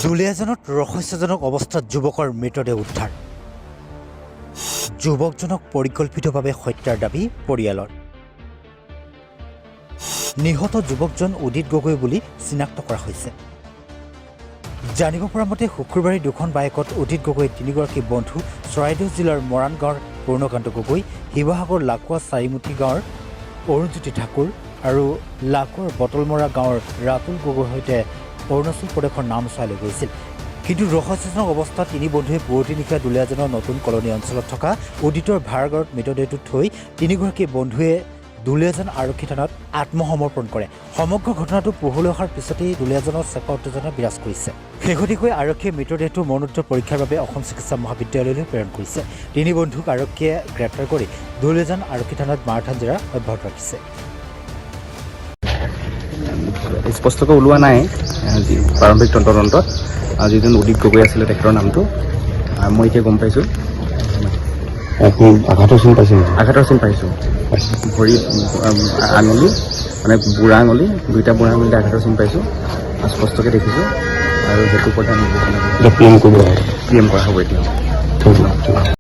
দুলিয়াজানত ৰহস্যজনক অৱস্থাত যুৱকৰ মৃতদেহ উদ্ধাৰ। যুৱকজনক পৰিকল্পিতভাৱে হত্যাৰ দাবী পৰিয়ালৰ। নিহত যুৱকজন উদিত গগৈ বুলি চিনাক্ত কৰা হৈছে। জানিব পৰা মতে শুকুৰবাৰে দুখন বাইকত উদিত গগৈ তিনিগৰাকী বন্ধু চৰাইদেউ জিলাৰ মৰাণ গাঁৱৰ পূৰ্ণকান্ত গগৈ, শিৱসাগৰ লাকুৱা চাৰিমুঠি গাঁৱৰ অৰুণজ্যোতি ঠাকুৰ আৰু লাকুৱাৰ বটলমৰা গাঁৱৰ ৰাতুল গগৈৰ সৈতে অৰুণাচল প্ৰদেশৰ নামচাইলৈ গৈছিল। কিন্তু ৰহস্যজনক অৱস্থাত তিনি বন্ধুৱে পুৱতি নিশা দুলিয়াজানৰ নতুন কলনী অঞ্চলত থকা উদিতৰ ভাড়াঘৰত মৃতদেহটো থৈ তিনিগৰাকী বন্ধুৱে দুলিয়াজান আৰক্ষী থানাত আত্মসমৰ্পণ কৰে। সমগ্ৰ ঘটনাটো পোহৰলৈ অহাৰ পিছতেই দুলিয়াজানত চেপা উত্তেজনা বিৰাজ কৰিছে। শেহতীয়াকৈ আৰক্ষীয়ে মৃতদেহটো মৰণোত্তৰ পৰীক্ষাৰ বাবে অসম চিকিৎসা মহাবিদ্যালয়লৈ প্ৰেৰণ কৰিছে। তিনি বন্ধুক আৰক্ষীয়ে গ্ৰেপ্তাৰ কৰি দুলিয়াজান আৰক্ষী থানাত মাৰথান জেৰা অব্যাহত ৰাখিছে। স্পষ্টকৈ ওলোৱা নাই প্ৰাৰম্ভিক তদন্তত যিজন উদিত গগৈ আছিলে তেখেতৰ নামটো মই এতিয়া গম পাইছোঁ। আঘাতৰ চিন পাইছোঁ। ভৰি আঙুলি মানে বুঢ়া আঙুলি, দুইটা বুঢ়া আঙুলিতে আঘাতৰ চিন পাইছোঁ, স্পষ্টকৈ দেখিছোঁ। আৰু সেইটো ওপৰতে আমি পি এম কৰা হ'ব এতিয়া।